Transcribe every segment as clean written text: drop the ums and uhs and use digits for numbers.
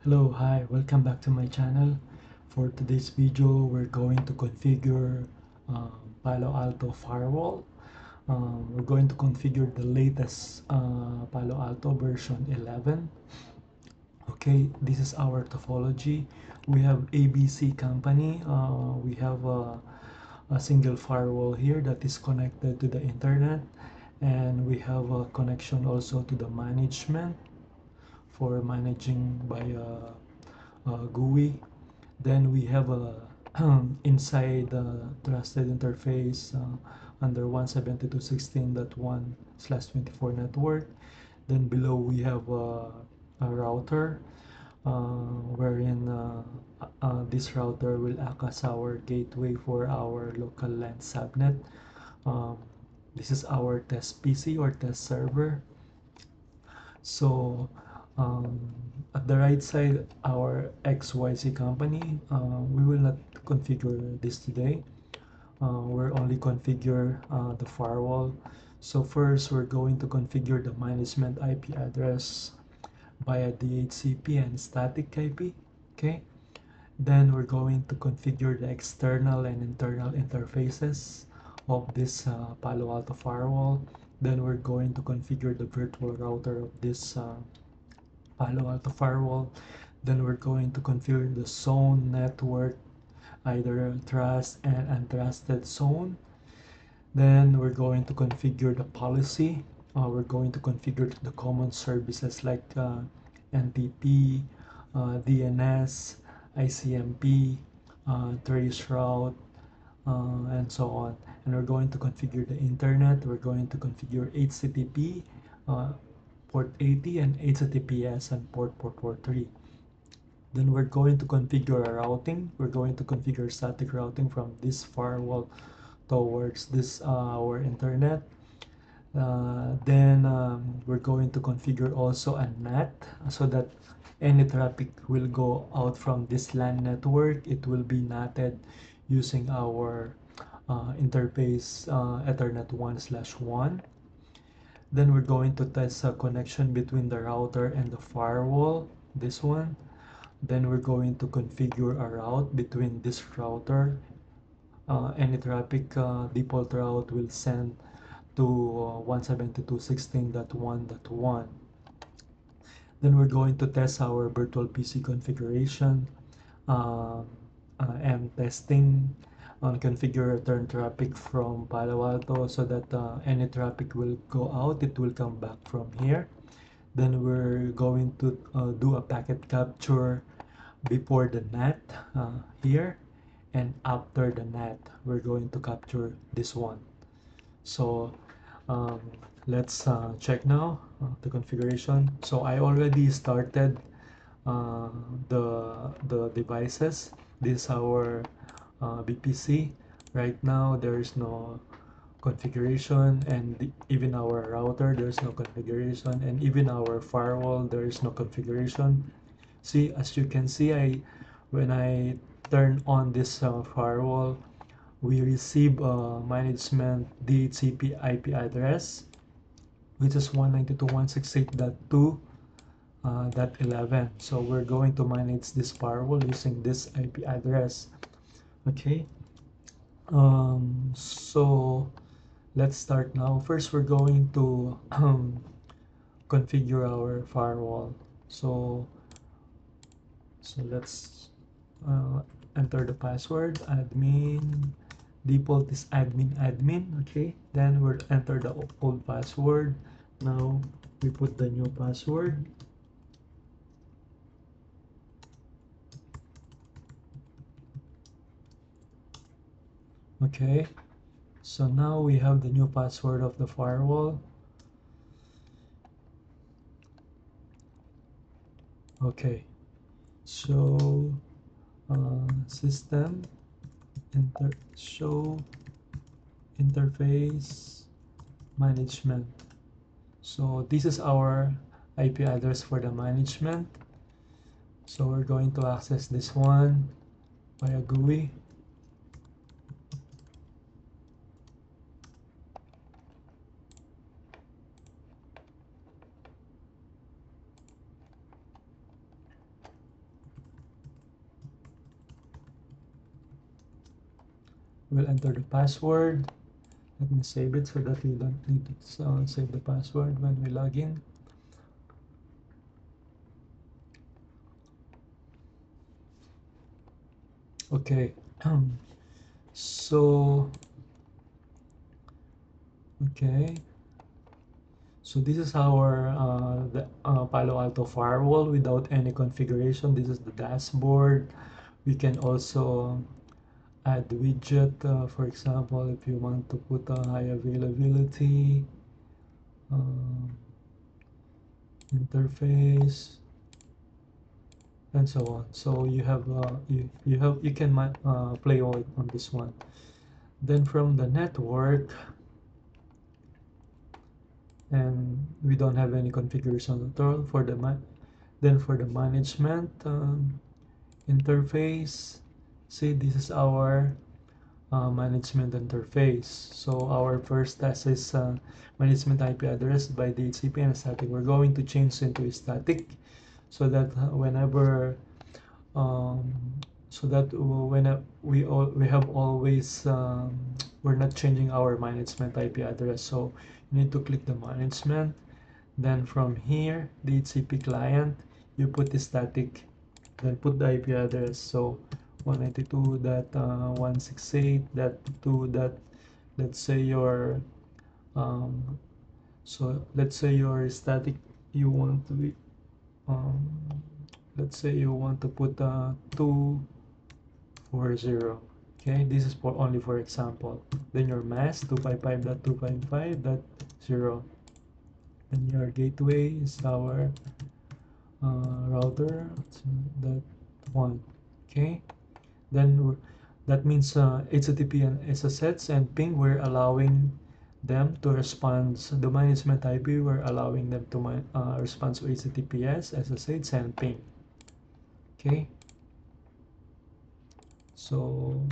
Hello, hi, welcome back to my channel. For today's video, we're going to configure Palo Alto firewall. We're going to configure the latest Palo Alto version 11. Okay, this is our topology. We have ABC company. We have a single firewall here that is connected to the internet, and we have a connection also to the management for managing by GUI. Then we have a inside the trusted interface under 172.16.1/24 network. Then below we have a router wherein this router will act as our gateway for our local LAN subnet. Um, this is our test PC or test server. So um, at the right side, our XYZ company, we will not configure this today. We're only configure the firewall. So first, we're going to configure the management IP address via DHCP and static IP. Okay. Then we're going to configure the external and internal interfaces of this Palo Alto firewall. Then we're going to configure the virtual router of this Palo Alto firewall. Then we're going to configure the zone network, either trust and untrusted zone. Then we're going to configure the policy. We're going to configure the common services like NTP, DNS, ICMP, traceroute, and so on. And we're going to configure the internet. We're going to configure HTTP, port 80, and HTTPS and port 3. Then we're going to configure a routing. We're going to configure static routing from this firewall towards this our internet. Then we're going to configure also a NAT so that any traffic will go out from this LAN network. It will be NATed using our interface Ethernet 1/1. Then we're going to test a connection between the router and the firewall, this one. Then we're going to configure a route between this router. Any traffic default route will send to 172.16.1.1. Then we're going to test our virtual PC configuration and testing on configure return traffic from Palo Alto so that any traffic will go out, it will come back from here. Then we're going to do a packet capture before the NAT here, and after the NAT we're going to capture this one. So um, let's check now the configuration. So I already started uh, the devices. This is our VPC. Right now there is no configuration, and even our router there's no configuration, and even our firewall there is no configuration. See, as you can see, when I turn on this firewall, we receive a management DHCP IP address, which is 192.168.2.11. So we're going to manage this firewall using this IP address. Okay. So let's start now. First, we're going to configure our firewall. So let's uh, enter the password. Admin default is admin. Okay, then we'll enter the old password. Now we put the new password. Okay, so now we have the new password of the firewall. Okay, so system show interface management. So this is our IP address for the management. So we're going to access this one via GUI. we'll enter the password. Let me save it so that we don't need to save the password when we log in. Okay. So, okay. So this is our Palo Alto firewall without any configuration. This is the dashboard. We can also add widget, for example, if you want to put a high availability interface and so on. So you have you can play on this one. Then from the network, and we don't have any configuration at all for the then for the management interface. See, this is our management interface. So our first task is management IP address by DHCP and static. We're going to change into static so that whenever um, so that when we have always we're not changing our management IP address. So you need to click the management. Then from here, DHCP client, you put the static, then put the IP address. So 192.168.2. Let's say your um, so let's say your static you want to be um, let's say you want to put 240. Okay, this is for only for example. Then your mask 255.255.0. And your gateway is our router. That one. Okay, then that means HTTP and SSH and ping, we're allowing them to respond. The management IP, we're allowing them to respond to HTTPS, SSH, and ping. Okay, so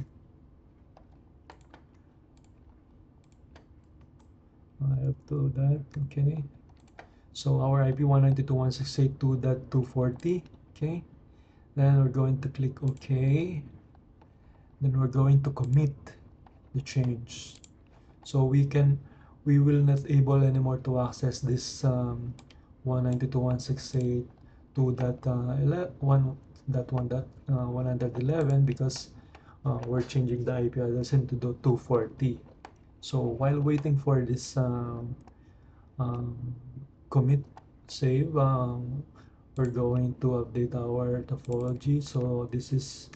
I have to that. Okay, so our IP 192.168.2.240. Okay, then we're going to click OK. Then we're going to commit the change. So we will not able anymore to access this 192.168.2.1.111 because we're changing the IP address into the 240. So while waiting for this um, commit save, we're going to update our topology. So this is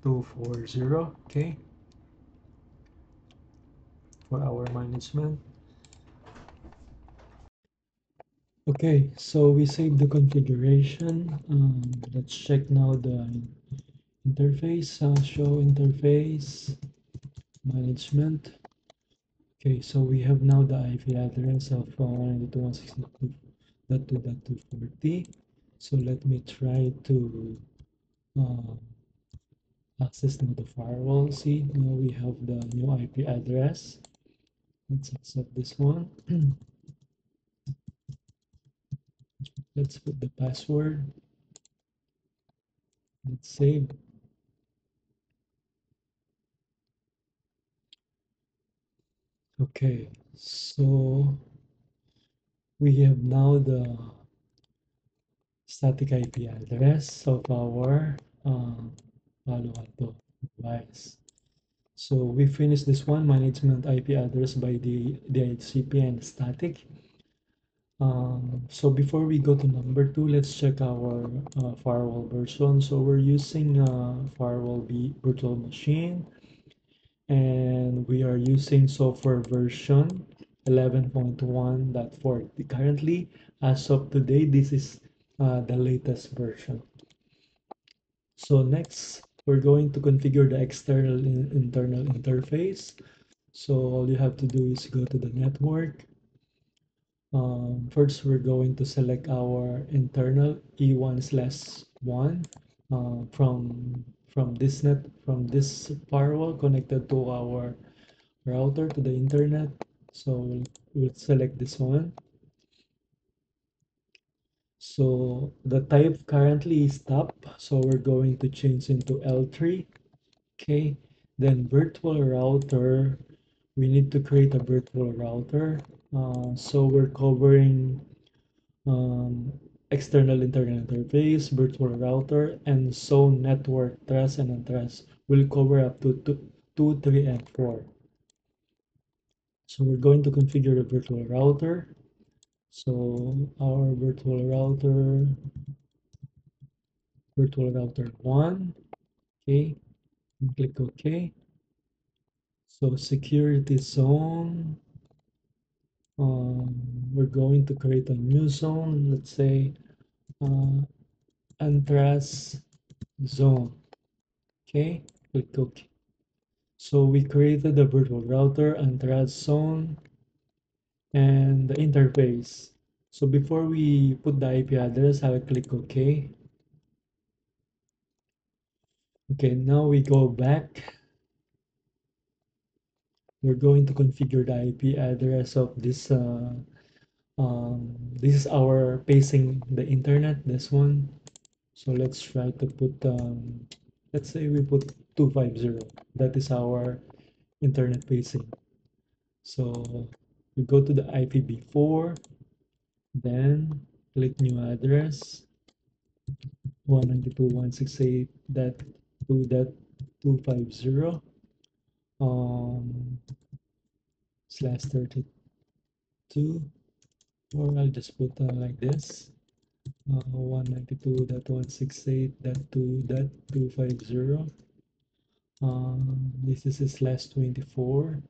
240. Okay, for our management. Okay, so we saved the configuration. Let's check now the interface. Show interface management. Okay, so we have now the IP address of 192.168.2.2.240. So let me try to uh, access now the firewall. See, now we have the new IP address. Let's accept this one. Let's put the password. Let's save. Okay, so we have now the static IP address of our Palo Alto device. So we finished this one, management IP address by the DHCP and static. So before we go to number two, let's check our firewall version. So we're using firewall B virtual machine, and we are using software version 11.1.4. Currently, as of today, this is the latest version. So next, we're going to configure the external and internal interface. So all you have to do is go to the network. First, we're going to select our internal E1/1 from this firewall connected to our router to the internet. So we'll select this one. So the type currently is top, so we're going to change into L3. Okay, Then virtual router, we need to create a virtual router. So we're covering um, external internal interface, virtual router, and zone network trust and untrust. We'll cover up to 2, 3, and 4. So we're going to configure the virtual router. So our virtual router 1, okay, and click OK. So security zone, we're going to create a new zone, let's say uh, untrust zone, okay, click OK. So we created the virtual router, untrust zone, and the interface. So before we put the IP address, I'll click OK. Okay, now we go back. We're going to configure the IP address of this. This is our pacing the internet. This one. So let's try to put. Let's say we put 250. That is our internet pacing. So we go to the IPv4, then click new address 192.168.2.250 slash 32, or I'll just put like this 192.168.2.250. This is a slash 24.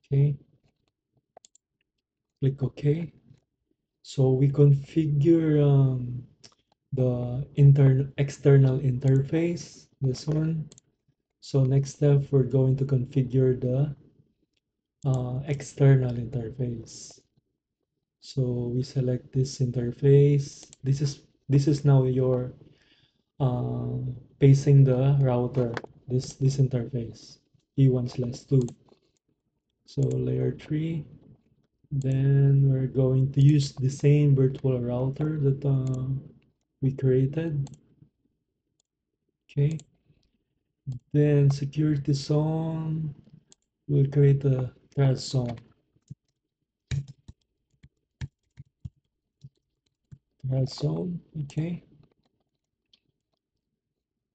Okay, click OK. So we configure the external interface, this one. So next step, we're going to configure the external interface. So we select this interface. This is now your uh, pacing the router. This interface E1/2. So layer 3. Then we're going to use the same virtual router that we created. Okay. Then security zone. We'll create a trust zone. Trust zone. Okay.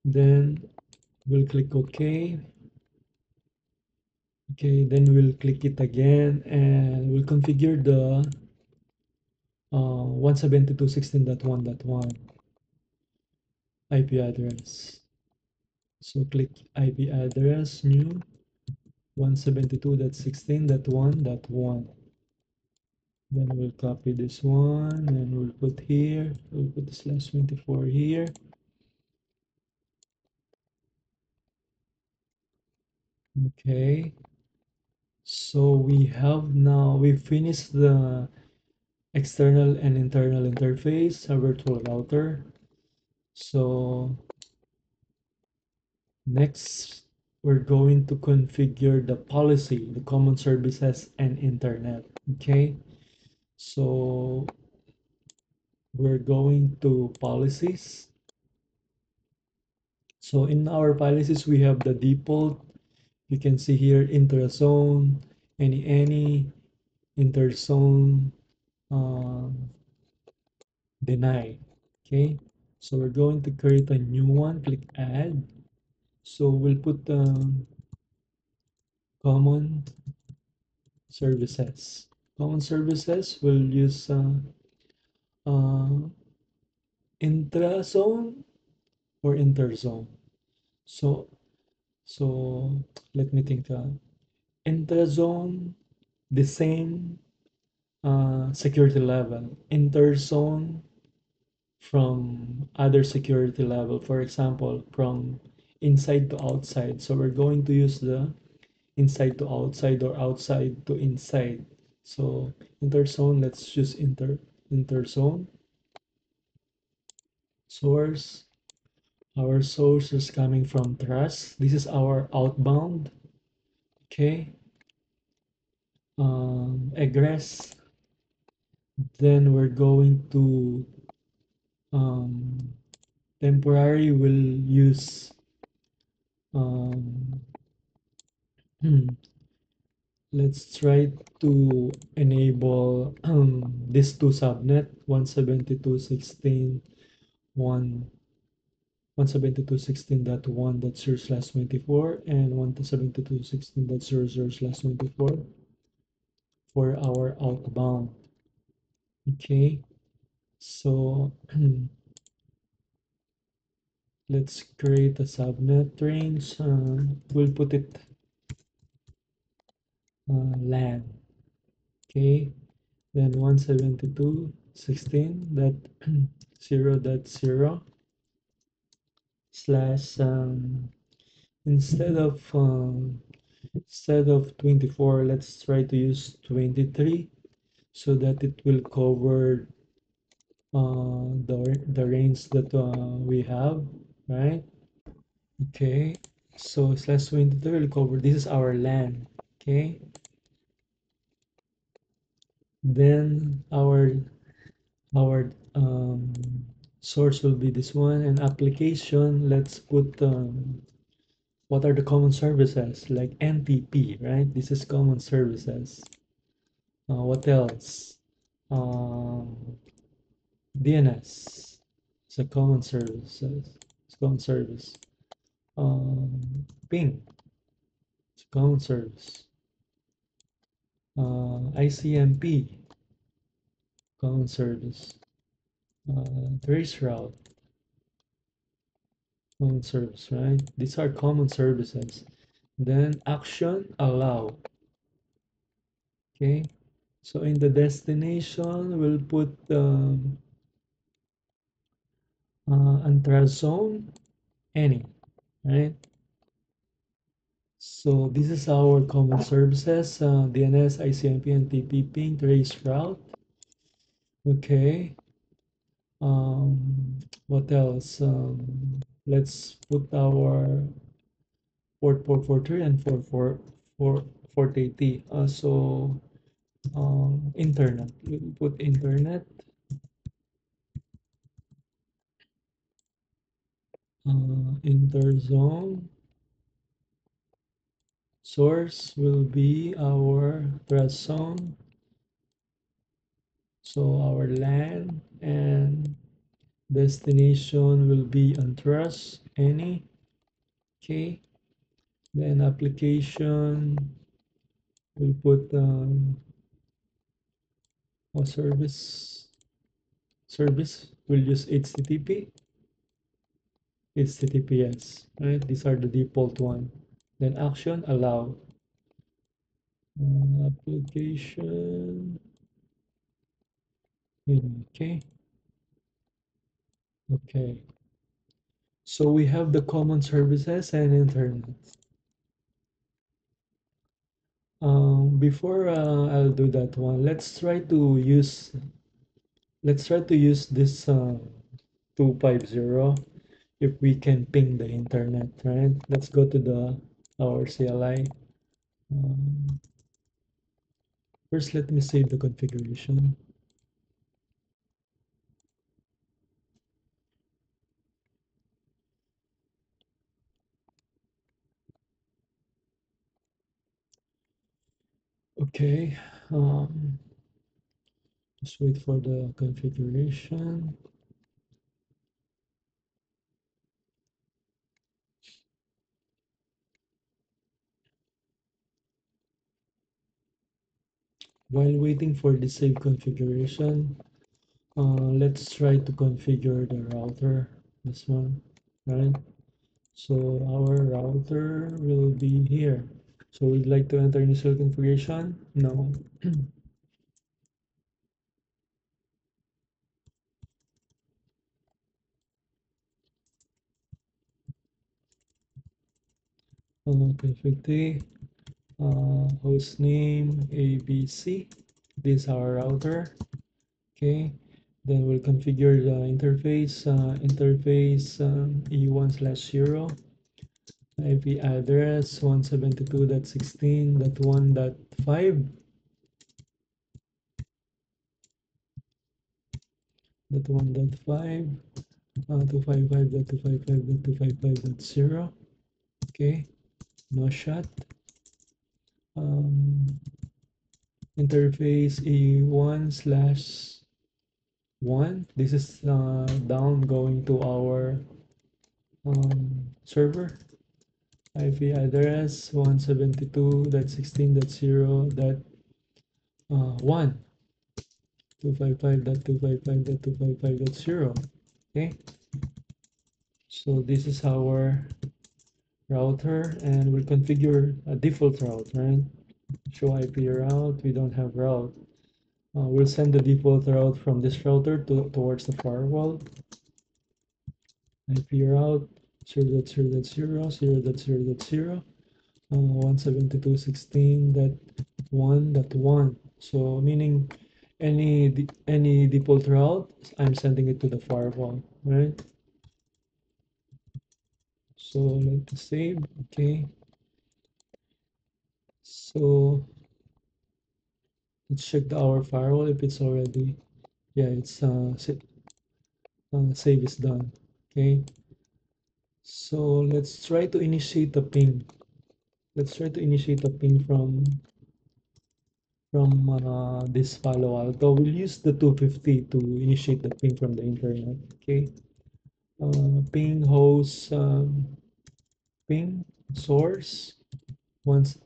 Then we'll click OK. Okay, then we'll click it again and we'll configure the 172.16.1.1 IP address. So click IP address, new 172.16.1.1. Then we'll copy this one and we'll put here, we'll put the slash 24 here. Okay, so we finished the external and internal interface, a virtual router. So next, we're going to configure the policy, the common services and internet. Okay, so we're going to policies. So in our policies, we have the default. You can see here interzone, any interzone deny. Okay, so we're going to create a new one. Click add. So we'll put common services. Common services will use uh, intrazone or interzone. So so let me think. Intrazone, the same security level. Interzone from other security level. For example, from inside to outside. So we're going to use the inside to outside or outside to inside. So interzone, let's choose interzone. Source, our source is coming from trust. This is our outbound. Okay. Egress. Then we're going to um, temporary. We'll use Um, let's try to enable these two subnet 172.16.1 and 172.16.00/24 for our outbound. Okay, so let's create a subnet range. We'll put it LAN. Okay, then 172.16.0.0 slash instead of 24, let's try to use 23 so that it will cover the range that we have, right? Okay, so slash 23 will cover, this is our LAN. Okay, then our source will be this one, and application, let's put what are the common services like NTP, right? This is common services. What else? DNS. It's a common service. It's a common service. Ping. It's a common service. ICMP. Common service. Trace route. Common service, right? These are common services. Then action allow. Okay. So in the destination, we'll put ultrazone any, right? So this is our common services, DNS, ICMP, and TP ping trace route. Okay. What else? Let's put our port 443 and 480. Internet. We'll put internet. Interzone. Source will be our trust zone. So our LAN, and destination will be on trust any. Okay. Then application, we'll put a service. We'll use HTTPS, right? These are the default one. Then action allow. Application. Okay. Okay. So we have the common services and internet. Before I'll do that one, let's try to use this 250 if we can ping the internet, right? Let's go to our CLI. Um, First, let me save the configuration. Okay, just wait for the configuration. While waiting for the save configuration, let's try to configure the router, this one, right? So our router will be here. So we'd like to enter initial configuration? No. Config host name ABC. This is our router. Okay. Then we'll configure the interface E1/0. IP address 172.16.1.5. That 1.5 255.255.255.0. Okay, no shot. Um, Interface A1 slash 1. This is down going to our server. IP address 172.16.0.1 255.255.255.0. Okay, so this is our router, and we'll configure a default route, right? Show IP route. We don't have route. We'll send the default route from this router towards the firewall. IP route 0.0.0.0.0.0 172.16.1.1. So meaning any default route, I'm sending it to the firewall, right? So let's save. Okay. So let's check our firewall if it's already, yeah, it's save is done. Okay. So let's try to initiate the ping. Let's try to initiate a ping from this Palo Alto. We'll use the 250 to initiate the ping from the internet. Okay. Ping host ping source once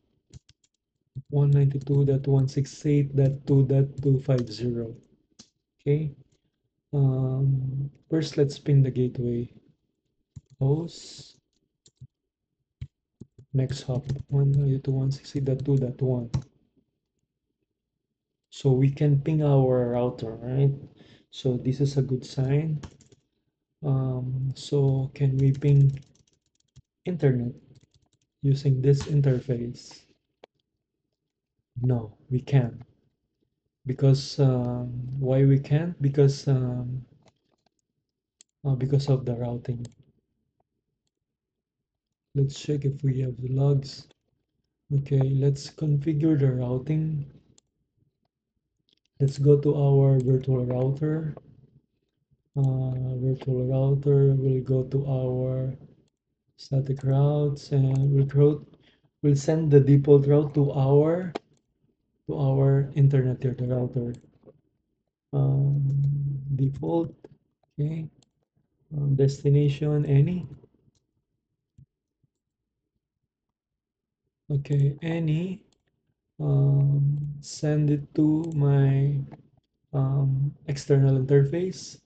192.168.2.250. Okay. First, let's ping the gateway host next hop 192.168.2.1. So we can ping our router, right? So this is a good sign. So can we ping internet using this interface? No, we can't. Because why we can't? Because of the routing. Let's check if we have the logs. Okay, let's configure the routing. Let's go to our virtual router. Virtual router will go to our static routes, and we'll send the default route to our internet here, the router. Default, okay. Destination any, okay, any. Send it to my external interface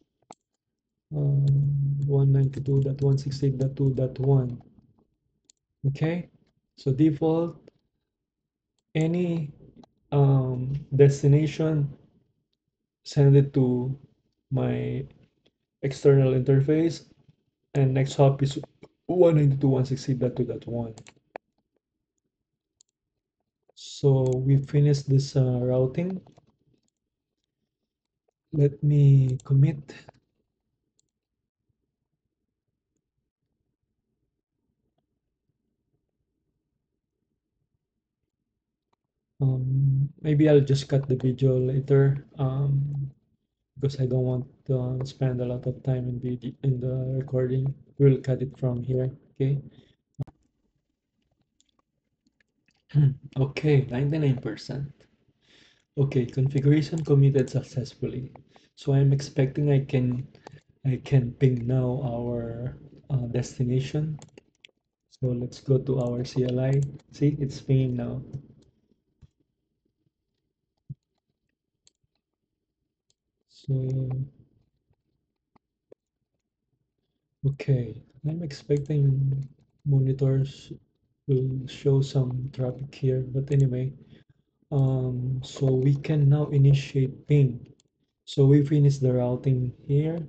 192.168.2.1. Okay, so default any destination, send it to my external interface, and next hop is 192.168.2.1. So we finished this routing. Let me commit. Maybe I'll just cut the video later, because I don't want to spend a lot of time in the recording. We'll cut it from here. Okay. Okay, 99%. Okay, configuration committed successfully. So I'm expecting I can ping now our destination. So let's go to our CLI. See, it's pinging now. So okay, I'm expecting monitors will show some traffic here, but anyway, so we can now initiate ping. So we finished the routing here.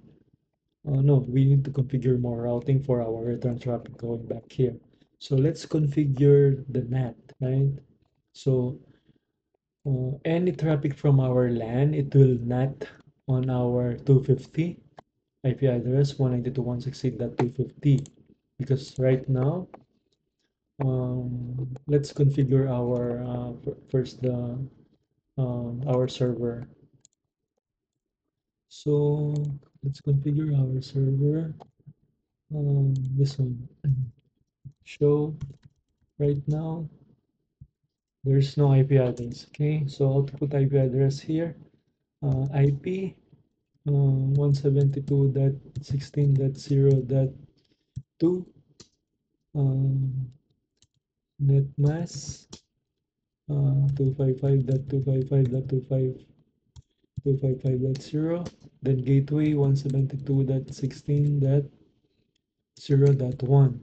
No, we need to configure more routing for our return traffic going back here. So let's configure the NAT, right? So any traffic from our LAN, it will NAT on our 250 IP address 192.168.250, because right now, let's configure our first the our server. So let's configure our server. This one. show right now. There's no IP address. Okay, so I'll put IP address here. IP 172.16.0.2 um, net mask 255.255.255.0, then gateway 172.16.0.1.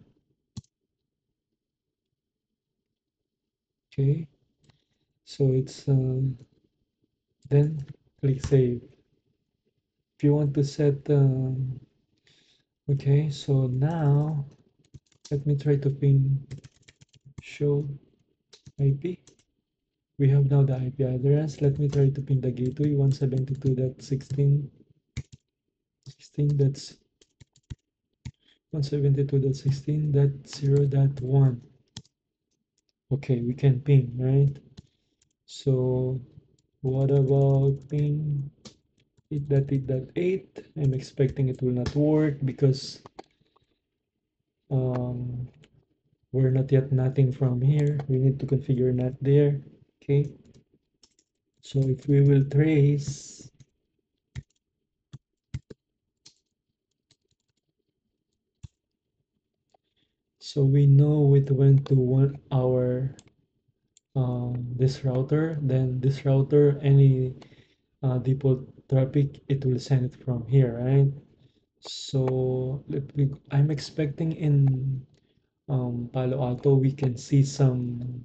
Okay, so it's then click save. If you want to set okay, so now let me try to ping show IP. We have now the IP address. Let me try to ping the gateway 172.16.16. That's 172.16.0.1. Okay, we can ping, right? So what about ping 8.8.8? I'm expecting it will not work because um, we're not yet nothing from here. We need to configure not there. Okay. So if we will trace, so we know it went to our this router, then this router, any default traffic, it will send it from here, right? So I'm expecting in Palo Alto we can see some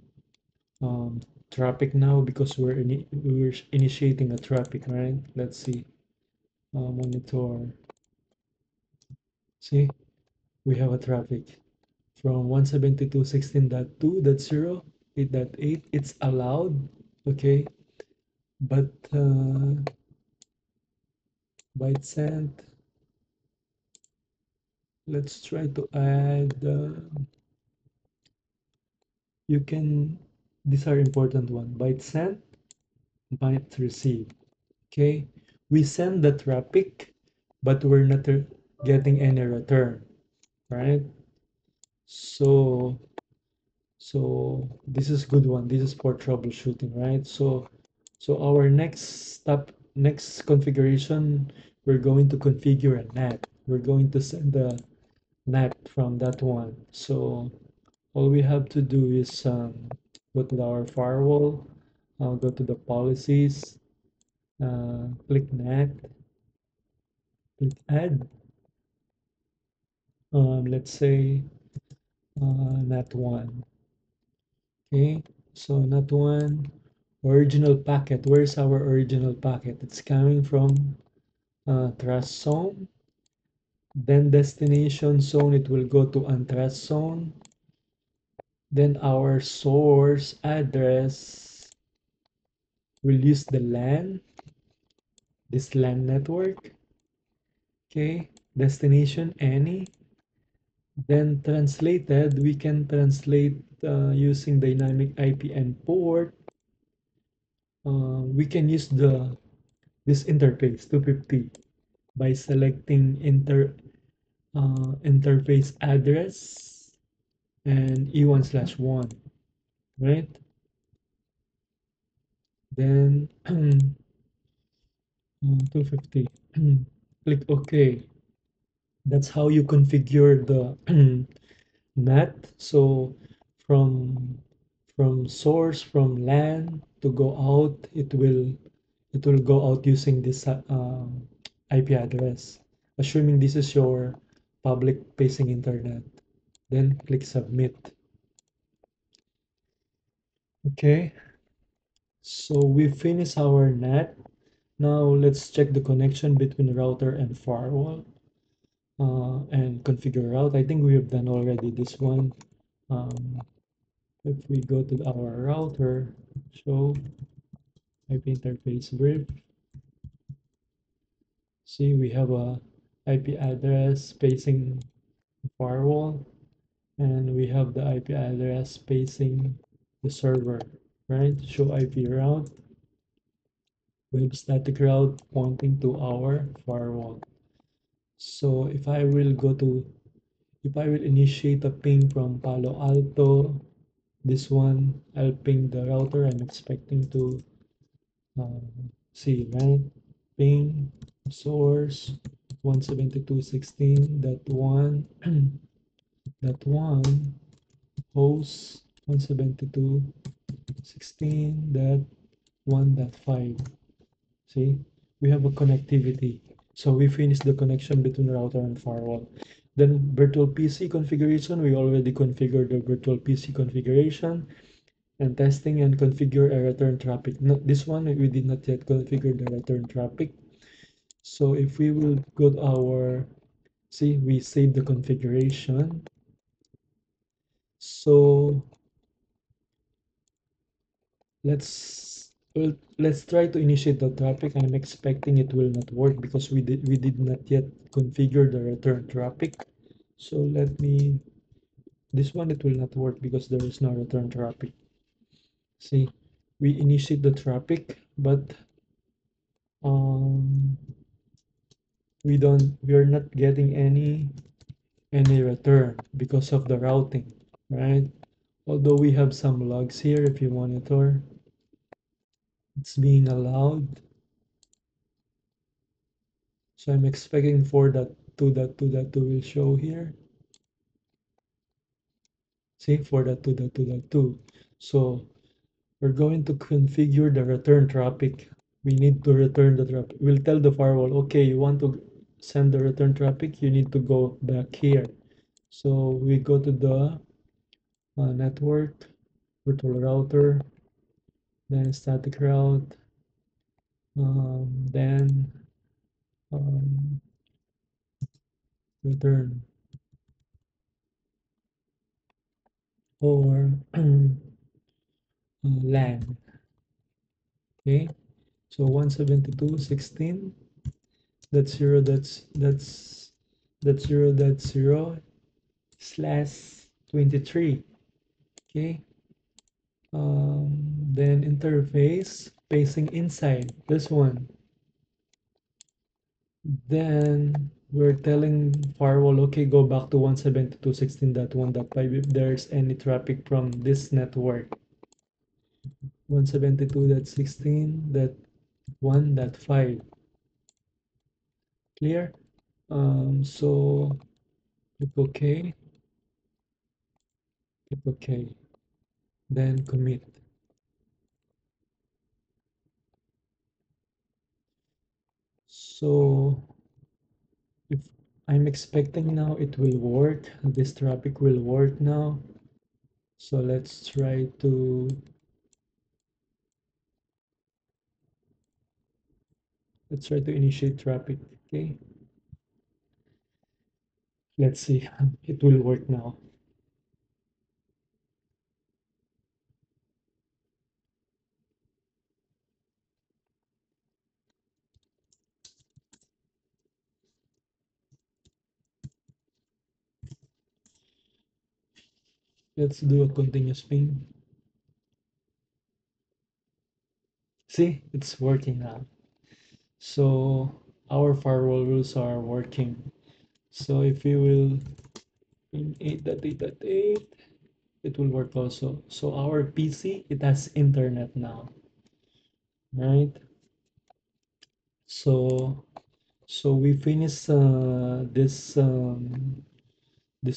um, traffic now because we're initiating a traffic, right? Let's see. Monitor. See, we have a traffic from 172.16.2.0, 8.8. It's allowed, okay, but byte sent. Let's try to add. You can. These are important one. Byte sent, byte received. Okay, we send the traffic, but we're not getting any return, right? So this is good one. This is for troubleshooting, right? So our next configuration, we're going to configure a NAT. We're going to send the NAT from that one. So all we have to do is go to our firewall, go to the policies, click NAT, click add. Let's say NAT one. Okay, so NAT one. Original packet. Where's our original packet? It's coming from trust zone. Then destination zone, it will go to untrust zone. Then our source address will use the LAN, this LAN network. Okay, destination any. Then translated, we can translate using dynamic IPN port. We can use this interface 250 by selecting interface address and E1/1, right? Then 250. Click OK. That's how you configure the NAT. So from source, from LAN to go out, it will go out using this IP address. Assuming this is your public facing internet. Then click submit. Okay, so we finish our NAT. Now let's check the connection between router and firewall and configure route. I think we have done already this one. Um, if we go to our router, show IP interface brief, see we have a IP address facing the firewall, and we have the IP address facing the server, right? Show IP route. We have static route pointing to our firewall. So if I will go to If I will initiate a ping from Palo Alto, this one, I'll ping the router I'm expecting to uh, see, right? Ping source 172.16.1 dot one host 172.16.1.5. See, we have a connectivity. So we finished the connection between router and firewall. Then virtual PC configuration, we already configured the virtual PC configuration and testing and configure a return traffic. Not this one, we did not yet configure the return traffic. So if we will go to our, see, we save the configuration. So let's try to initiate the traffic. I'm expecting it will not work because we did not yet configure the return traffic. So let me, this one it will not work because there is no return traffic. See, we initiate the traffic, but um we are not getting any return because of the routing, right? Although we have some logs here, if you monitor, it's being allowed. So I'm expecting 4.2.2.2 will show here. See, 4.2.2.2. So we're going to configure the return traffic. We need to return the traffic. We'll tell the firewall, okay, you want to send the return traffic, you need to go back here. So we go to the network, virtual router, then static route, then um, return or LAN. Okay, so 172.16. That's zero. That's 0.0 slash 23. Okay. Then interface facing inside this one. Then we're telling firewall, okay, go back to 172.16.1.5 if there's any traffic from this network. 172.16.1.5. Clear? So click OK, click OK, then commit. So if I'm expecting now it will work, this traffic will work now. So let's try to initiate traffic. Okay, let's see. It will work now. Let's do a continuous ping. See, it's working now. So our firewall rules are working. So if you will in 8.8.8, it will work also. So our PC, it has internet now, right? So we finished this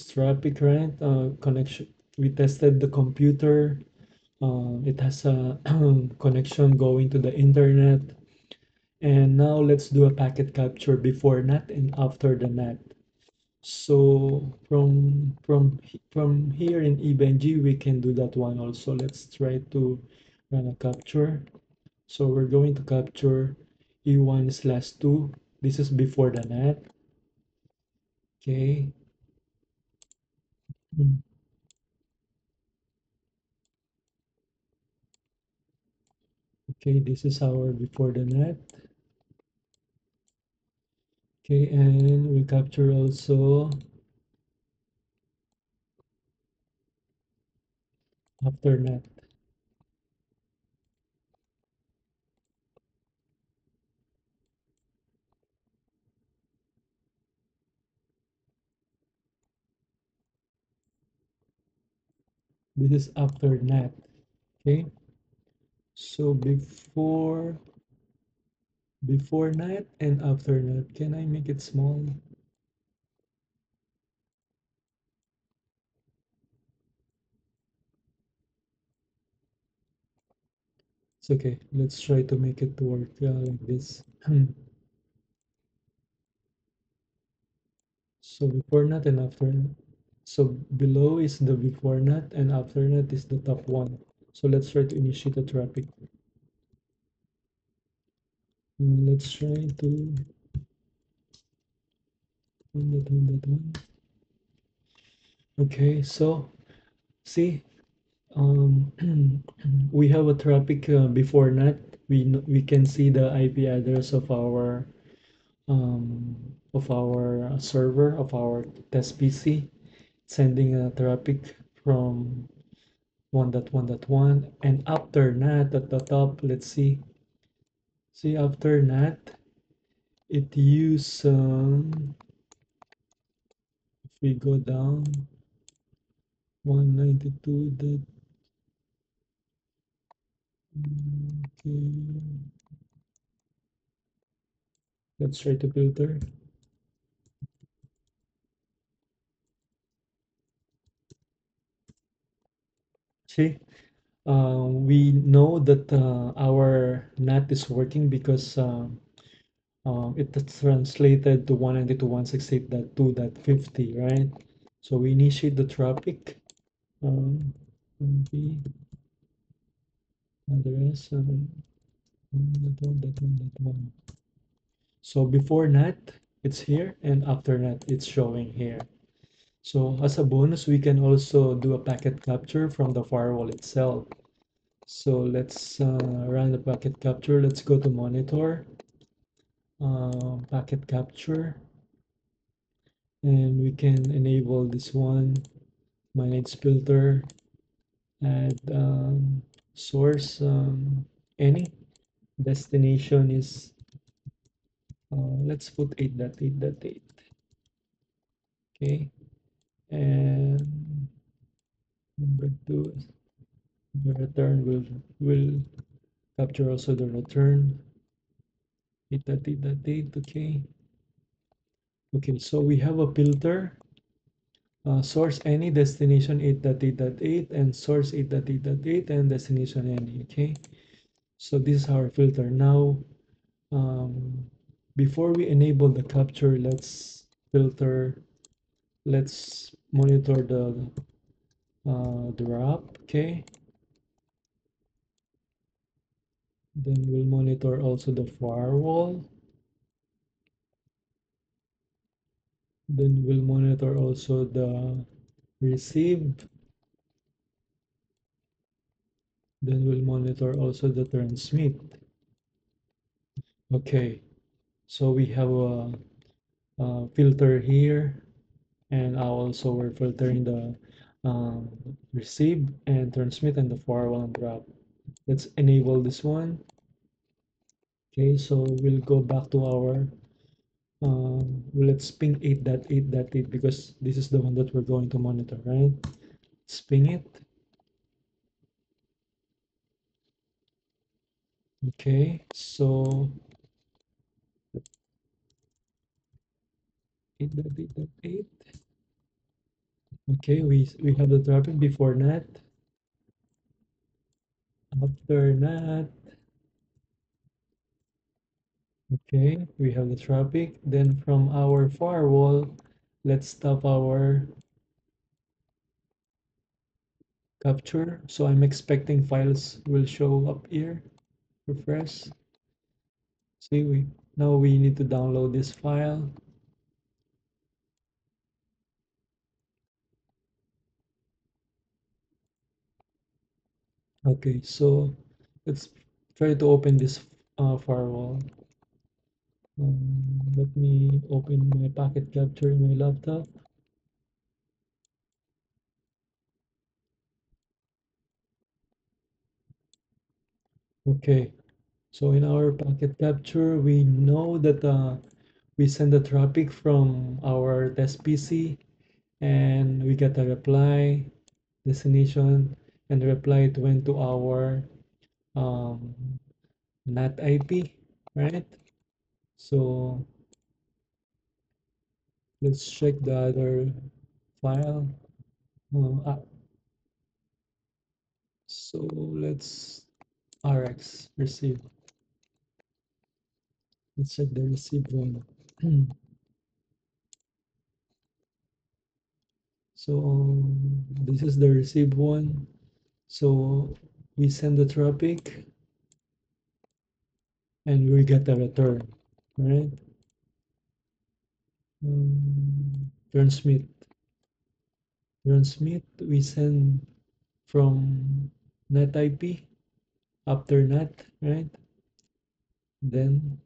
traffic, right? Connection. We tested the computer. It has a connection going to the internet. And now let's do a packet capture before NAT and after the NAT. So from here in eBenji, we can do that one also. Let's try to run a capture. So we're going to capture E1/2. This is before the NAT. Okay. Mm. Okay, this is our before the NAT. Okay, and we capture also after NAT. This is after NAT. Okay. So before NAT and after NAT. Can I make it small? It's okay. Let's try to make it work like this. So before NAT and after NAT. So below is the before NAT and after NAT is the top one. So let's try to initiate the traffic. Let's try to that one. Okay, so see, um, we have a traffic before NAT. We can see the IP address of our server of our test PC sending a traffic from 1.1.1, and after NAT at the top, let's see after NAT it use if we go down 192 dot okay, let's try to filter. See, we know that our NAT is working because it's translated to 192.168.2.50, right? So we initiate the traffic. The address that one. So before NAT, it's here, and after NAT, it's showing here. So as a bonus, we can also do a packet capture from the firewall itself. So let's run the packet capture. Let's go to monitor, packet capture, and we can enable this one, manage filter, add source, any. Destination is, let's put 8.8.8. Okay, and number two, the return will capture also the return 8.8.8. Okay. Okay, so we have a filter, source any, destination 8.8.8, and source 8.8.8, and destination any. Okay, so this is our filter. Now, um, before we enable the capture, let's filter. Let's monitor the wrap. Okay, then we'll monitor also the firewall. Then we'll monitor also the receive. Then we'll monitor also the transmit. Okay, so we have a filter here, and also we're filtering the receive and transmit and the firewall and wrap. Let's enable this one. Okay, so we'll go back to our let's ping 8.8.8 because this is the one that we're going to monitor, right? Let's ping it. Okay, so 8.8.8. Okay, we have the traffic before NAT, after NAT. Okay, we have the traffic. Then from our firewall, let's stop our capture. So I'm expecting files will show up here. Refresh. See, we need to download this file. Okay, so let's try to open this firewall. Let me open my packet capture in my laptop. Okay, so in our packet capture, we know that we send the traffic from our test PC and we get a reply. destination, and reply it went to our um, NAT IP, right? So let's check the other file. So let's RX receive. Let's check the receive one. So this is the receive one. So we send the traffic and we get a return, right? Transmit. Transmit, we send from net IP after net, right? Then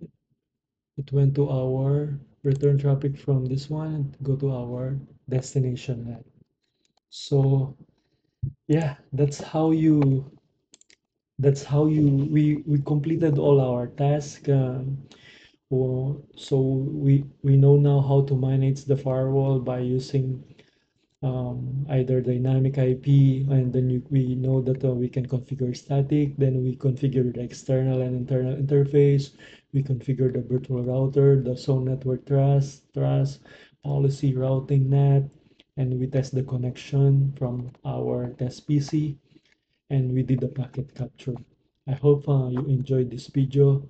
it went to our return traffic from this one and go to our destination net. So yeah, we completed all our tasks. So we know now how to manage the firewall by using either dynamic IP, and then we know that we can configure static, then we configure the external and internal interface, we configure the virtual router, the zone network trust, policy routing net, and we test the connection from our test PC, and we did the packet capture. I hope you enjoyed this video.